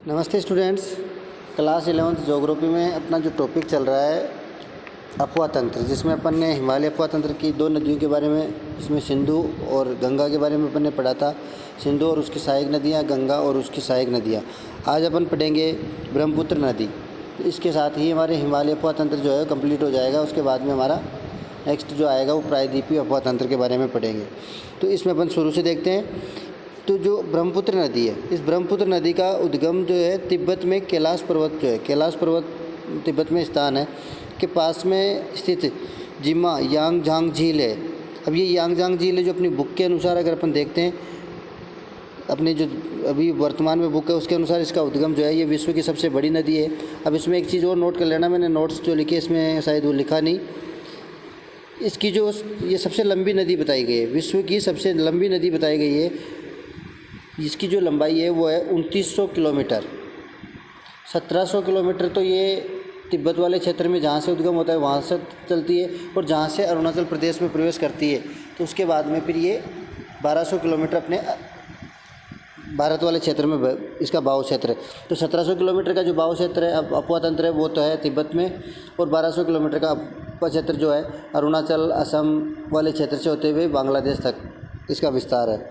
नमस्ते students. Class 11th geography में अपना जो टॉपिक चल रहा है अफवाह तंत्र, जिसमें अपन ने हिमालय अफवाह तंत्र की दो नदियों के बारे में, इसमें सिंधु और गंगा के बारे में अपन ने पढ़ा था। सिंधु और उसकी सहायक नदियाँ, गंगा और उसकी सहायक नदियाँ। आज अपन पढ़ेंगे ब्रह्मपुत्र नदी। तो इसके साथ ही हमारे हिमालय अफवाह तंत्र जो है कंप्लीट हो जाएगा। उसके बाद में हमारा नेक्स्ट जो आएगा वो प्रायद्वीपीय अफवाह तंत्र के बारे में पढ़ेंगे। तो इसमें अपन शुरू से देखते हैं। तो जो ब्रह्मपुत्र नदी है, इस ब्रह्मपुत्र नदी का उद्गम जो है तिब्बत में कैलाश पर्वत जो है, कैलाश पर्वत तिब्बत में स्थान है के पास में स्थित जिमा यांगजांग झील है। अब ये यांगजांग झील है जो अपनी बुक के अनुसार अगर अपन देखते हैं, अपने जो अभी वर्तमान में बुक है उसके अनुसार इसका उद्गम जो है ये विश्व की सबसे बड़ी नदी है। अब इसमें एक चीज़ और नोट कर लेना, मैंने नोट्स जो लिखे इसमें शायद वो लिखा नहीं। इसकी जो ये सबसे लंबी नदी बताई गई है, विश्व की सबसे लंबी नदी बताई गई है, जिसकी जो लंबाई है वो है 2900 किलोमीटर। 1700 किलोमीटर तो ये तिब्बत वाले क्षेत्र में जहाँ से उद्गम होता है वहाँ से चलती है, और जहाँ से अरुणाचल प्रदेश में प्रवेश करती है तो उसके बाद में फिर ये 1200 किलोमीटर अपने भारत वाले क्षेत्र में इसका बाहु क्षेत्र है। तो 1700 किलोमीटर का जो बाहु क्षेत्र है, अब अफवाह तंत्र है, वो तो है तिब्बत में, और 1200 किलोमीटर का अफवाह क्षेत्र जो है अरुणाचल असम वाले क्षेत्र से होते हुए बांग्लादेश तक इसका विस्तार है।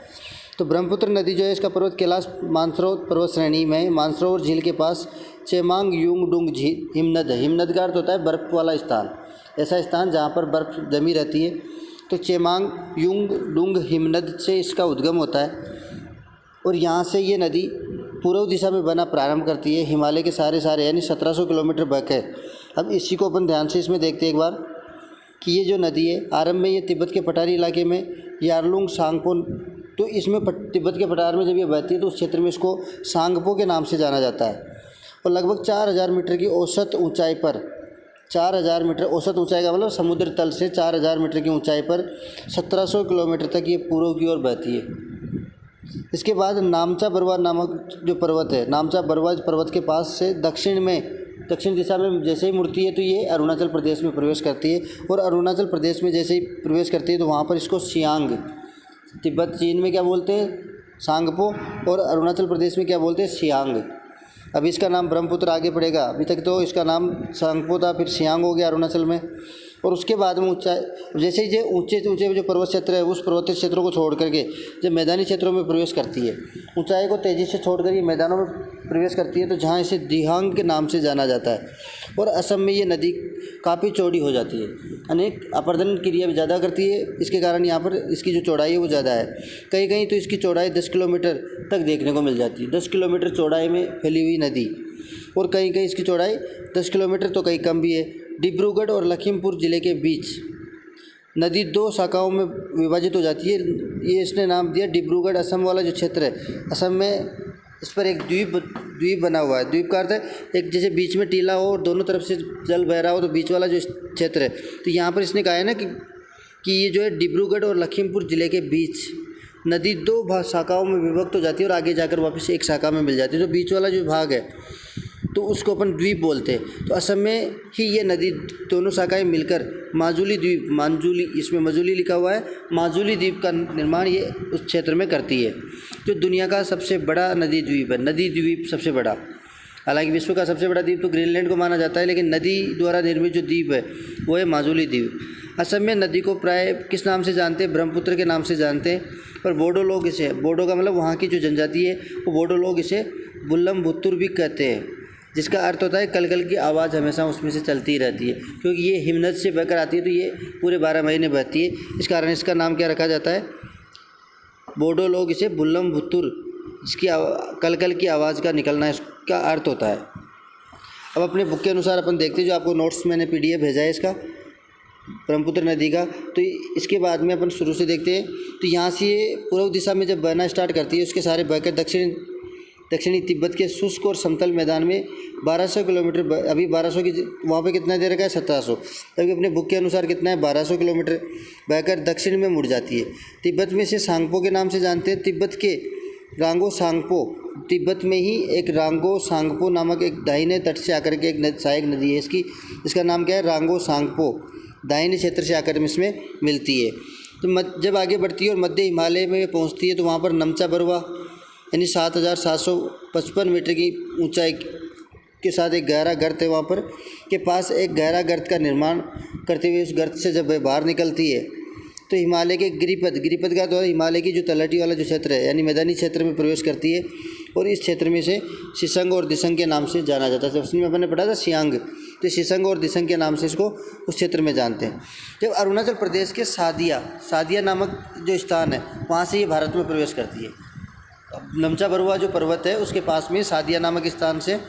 तो ब्रह्मपुत्र नदी जो है इसका पर्वत कैलाश मानसरोवर पर्वत श्रेणी में मानसरोवर झील के पास चेमांग युंगडुंग झील हिमनद है। हिमनद का अर्थ होता है बर्फ़ वाला स्थान, ऐसा स्थान जहाँ पर बर्फ़ जमी रहती है। तो चेमांग युंगडुंग हिमनद से इसका उद्गम होता है, और यहाँ से ये नदी पूर्व दिशा में बहना प्रारंभ करती है। हिमालय के सारे यानी 1700 किलोमीटर बक है। अब इसी को अपन ध्यान से इसमें देखते हैं एक बार कि ये जो नदी है आरंभ में ये तिब्बत के पठारी इलाके में यारलुंग सांगपो, तो इसमें तिब्बत के पठार में जब ये बहती है तो उस क्षेत्र में इसको सांगपो के नाम से जाना जाता है। और लगभग 4000 मीटर की औसत ऊंचाई पर, 4000 मीटर औसत ऊंचाई का मतलब समुद्र तल से 4000 मीटर की ऊंचाई पर 1700 किलोमीटर तक ये पूर्व की ओर बहती है। इसके बाद नामचा बरवा नामक जो पर्वत है, नामचा बरवा पर्वत के पास से दक्षिण दिशा में जैसे ही मुड़ती है तो ये अरुणाचल प्रदेश में प्रवेश करती है, और अरुणाचल प्रदेश में जैसे ही प्रवेश करती है तो वहाँ पर इसको सियांग, तिब्बत चीन में क्या बोलते हैं सांगपो, और अरुणाचल प्रदेश में क्या बोलते हैं सियांग। अब इसका नाम ब्रह्मपुत्र आगे पड़ेगा। अभी तक तो इसका नाम सांगपो था, फिर सियांग हो गया अरुणाचल में। और उसके बाद में ऊंचाई जैसे ही ऊंचे जो पर्वत क्षेत्र है उस पर्वतीय क्षेत्रों को छोड़ करके जब मैदानी क्षेत्रों में प्रवेश करती है, ऊंचाई को तेज़ी से छोड़ कर ये मैदानों में प्रवेश करती है, तो जहाँ इसे दिहांग के नाम से जाना जाता है। और असम में ये नदी काफ़ी चौड़ी हो जाती है, अनेक अपर्दन क्रिया ज़्यादा करती है, इसके कारण यहाँ पर इसकी जो चौड़ाई है वो ज़्यादा है। कहीं कहीं तो इसकी चौड़ाई 10 किलोमीटर तक देखने को मिल जाती है, 10 किलोमीटर चौड़ाई में फैली हुई नदी, और कहीं कहीं इसकी चौड़ाई 10 किलोमीटर तो कहीं कम भी है। डिब्रूगढ़ और लखीमपुर ज़िले के बीच नदी 2 शाखाओं में विभाजित हो जाती है। ये इसने नाम दिया डिब्रूगढ़। असम वाला जो क्षेत्र है, असम में इस पर एक द्वीप बना हुआ है। द्वीप का अर्थ है एक जैसे बीच में टीला हो और दोनों तरफ से जल बह रहा हो, तो बीच वाला जो क्षेत्र है, तो यहाँ पर इसने कहा है ना कि ये जो है डिब्रूगढ़ और लखीमपुर ज़िले के बीच नदी 2 शाखाओं में विभक्त हो जाती है, और आगे जाकर वापस एक शाखा में मिल जाती है। तो बीच वाला जो भाग है तो उसको अपन द्वीप बोलते हैं। तो असम में ही ये नदी दोनों शाखाएं मिलकर माजुली द्वीप, मांजुली, इसमें मजुली लिखा हुआ है, माजुली द्वीप का निर्माण ये उस क्षेत्र में करती है, जो दुनिया का सबसे बड़ा नदी द्वीप है। नदी द्वीप सबसे बड़ा, हालांकि विश्व का सबसे बड़ा द्वीप तो ग्रीनलैंड को माना जाता है, लेकिन नदी द्वारा निर्मित जो द्वीप है वो है माजुली द्वीप। असम में नदी को प्राय किस नाम से जानते हैं? ब्रह्मपुत्र के नाम से जानते हैं। पर बोडो लोग इसे, बोडो का मतलब वहाँ की जो जनजाति है, वो बोडो लोग इसे बुल्लमबुत्तुर भी कहते हैं, जिसका अर्थ होता है कलकल की आवाज़ हमेशा उसमें से चलती रहती है, क्योंकि ये हिमनद से बहकर आती है, तो ये पूरे 12 महीने बहती है। इस कारण इसका नाम क्या रखा जाता है? बोडो लोग इसे बुल्लमबुत्तुर, इसकी कलकल की आवाज़ का निकलना इसका अर्थ होता है। अब अपने बुक के अनुसार अपन देखते हैं, जो आपको नोट्स मैंने PDF भेजा है इसका ब्रह्मपुत्र नदी का। तो इसके बाद में अपन शुरू से देखते हैं। तो यहाँ से ये पूर्व दिशा में जब बहना स्टार्ट करती है, उसके सारे बहकर दक्षिणी तिब्बत के शुष्क और समतल मैदान में 1200 किलोमीटर, अभी 1200 की वहाँ पे कितना दे रखा है 1700, तभी अपने बुक के अनुसार कितना है 1200 किलोमीटर बहकर दक्षिण में मुड़ जाती है। तिब्बत में से सांगपो के नाम से जानते हैं। तिब्बत के रांगो सांगपो, तिब्बत में ही एक रांगो सांगपो नामक एक दाहिने तट से आकर के एक सहायक नदी है, इसका नाम क्या है? रांगो सांगपो, दाहिने क्षेत्र से आकर इसमें मिलती है। तो जब आगे बढ़ती है और मध्य हिमालय में पहुँचती है तो वहाँ पर नमचा बरवा यानी 7,755 मीटर की ऊंचाई के साथ एक गहरा गर्त है वहाँ पर के पास एक गहरा गर्त का निर्माण करते हुए उस गर्त से जब वह बाहर निकलती है तो हिमालय के गिरिपथ का द्वारा हिमालय की जो तलहटी वाला जो क्षेत्र है यानी मैदानी क्षेत्र में प्रवेश करती है और इस क्षेत्र में से शीशंग और दिसंग के नाम से जाना जाता है। उसमें अपन ने पढ़ा था सियांग, तो शीशंग और दिसंग के नाम से इसको उस क्षेत्र में जानते हैं। जब अरुणाचल प्रदेश के सादिया नामक जो स्थान है वहाँ से ये भारत में प्रवेश करती है। नमचा बरुआ जो पर्वत है उसके पास में सादिया नामक स्थान से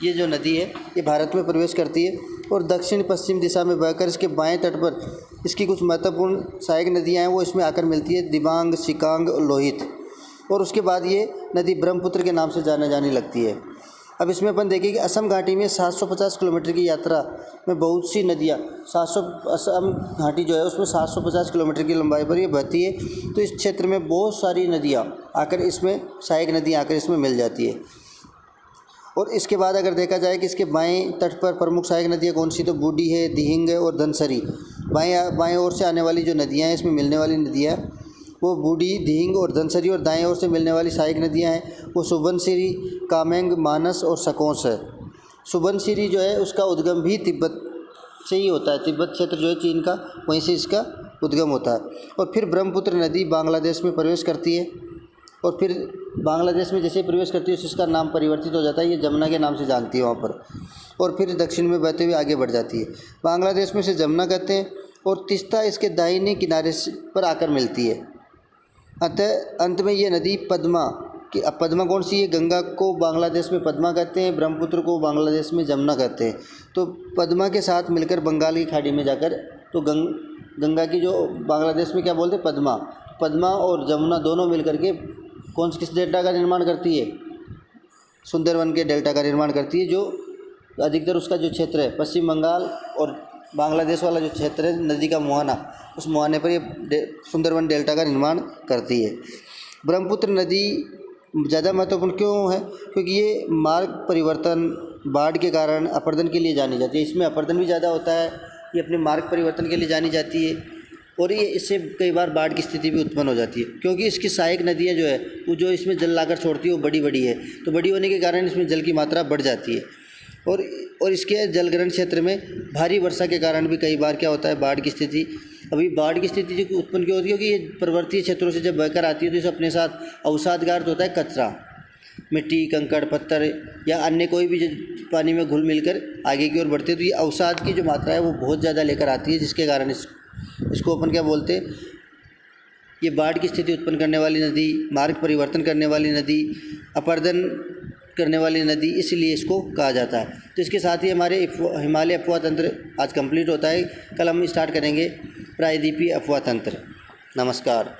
ये जो नदी है ये भारत में प्रवेश करती है और दक्षिण पश्चिम दिशा में बहकर इसके बाएं तट पर इसकी कुछ महत्वपूर्ण सहायक नदियां हैं वो इसमें आकर मिलती है, दिबांग, सिकांग और लोहित। और उसके बाद ये नदी ब्रह्मपुत्र के नाम से जाने लगती है। अब इसमें अपन देखें कि असम घाटी में 750 किलोमीटर की यात्रा में बहुत सी नदियाँ असम घाटी जो है उसमें 750 किलोमीटर की लंबाई पर ये बहती है। तो इस क्षेत्र में बहुत सारी नदियाँ आकर इसमें सहायक नदियाँ आकर इसमें मिल जाती है। और इसके बाद अगर देखा जाए कि इसके बाएं तट पर प्रमुख सहायक नदियाँ कौन सी, तो बूढ़ी है, दिहिंग है और धनसरी। बाएं ओर से आने वाली जो नदियाँ हैं इसमें मिलने वाली नदियाँ वो बूढ़ी, दिहिंग और धनसरी, और दाएं ओर से मिलने वाली सहायक नदियाँ हैं वो सुबनसिरी, कामेंग, मानस और सकौस है। सुबनसिरी जो है उसका उद्गम भी तिब्बत से ही होता है, तिब्बत क्षेत्र जो है चीन का, वहीं से इसका उद्गम होता है। और फिर ब्रह्मपुत्र नदी बांग्लादेश में प्रवेश करती है और फिर बांग्लादेश में जैसे प्रवेश करती है इसका नाम परिवर्तित हो जाता है, ये जमुना के नाम से जानती है वहाँ पर, और फिर दक्षिण में बहते हुए आगे बढ़ जाती है। बांग्लादेश में से जमुना कहते हैं और तिस्ता इसके दाहिने किनारे पर आकर मिलती है। अतः अंत में ये नदी पद्मा कि अब पद्मा कौन सी है, गंगा को बांग्लादेश में पद्मा कहते हैं, ब्रह्मपुत्र को बांग्लादेश में जमुना कहते हैं। तो पद्मा के साथ मिलकर बंगाल की खाड़ी में जाकर तो गंगा की जो बांग्लादेश में क्या बोलते हैं पद्मा और जमुना दोनों मिलकर के कौन किस डेल्टा का निर्माण करती है, सुंदरवन के डेल्टा का निर्माण करती है, जो अधिकतर उसका जो क्षेत्र है पश्चिम बंगाल और बांग्लादेश वाला जो क्षेत्र है नदी का मुहाना, उस मुहाने पर ये सुंदरवन डेल्टा का निर्माण करती है। ब्रह्मपुत्र नदी ज़्यादा महत्वपूर्ण क्यों है, क्योंकि ये मार्ग परिवर्तन, बाढ़ के कारण अपर्दन के लिए जानी जाती है। इसमें अपर्दन भी ज़्यादा होता है, ये अपने मार्ग परिवर्तन के लिए जानी जाती है और ये इससे कई बार बाढ़ की स्थिति भी उत्पन्न हो जाती है, क्योंकि इसकी सहायक नदियाँ जो है वो जो इसमें जल लाकर छोड़ती है वो बड़ी है, तो बड़ी होने के कारण इसमें जल की मात्रा बढ़ जाती है। और इसके जलग्रहण क्षेत्र में भारी वर्षा के कारण भी कई बार क्या होता है बाढ़ की स्थिति। अभी बाढ़ की स्थिति जो उत्पन्न क्यों होती है, क्योंकि ये पर्वतीय क्षेत्रों से जब बहकर आती है तो इसे अपने साथ अवसादगार होता है कचरा, मिट्टी, कंकड़, पत्थर या अन्य कोई भी जो पानी में घुल मिलकर आगे की ओर बढ़ते हैं, तो ये अवसाद की जो मात्रा है वो बहुत ज़्यादा लेकर आती है, जिसके कारण इसको अपन क्या बोलते हैं, ये बाढ़ की स्थिति उत्पन्न करने वाली नदी, मार्ग परिवर्तन करने वाली नदी, अपर्दन करने वाली नदी, इसलिए इसको कहा जाता है। तो इसके साथ ही हमारे हिमालय अफवाह तंत्र आज कंप्लीट होता है। कल हम स्टार्ट करेंगे प्रायद्वीपीय अफवाह तंत्र। नमस्कार।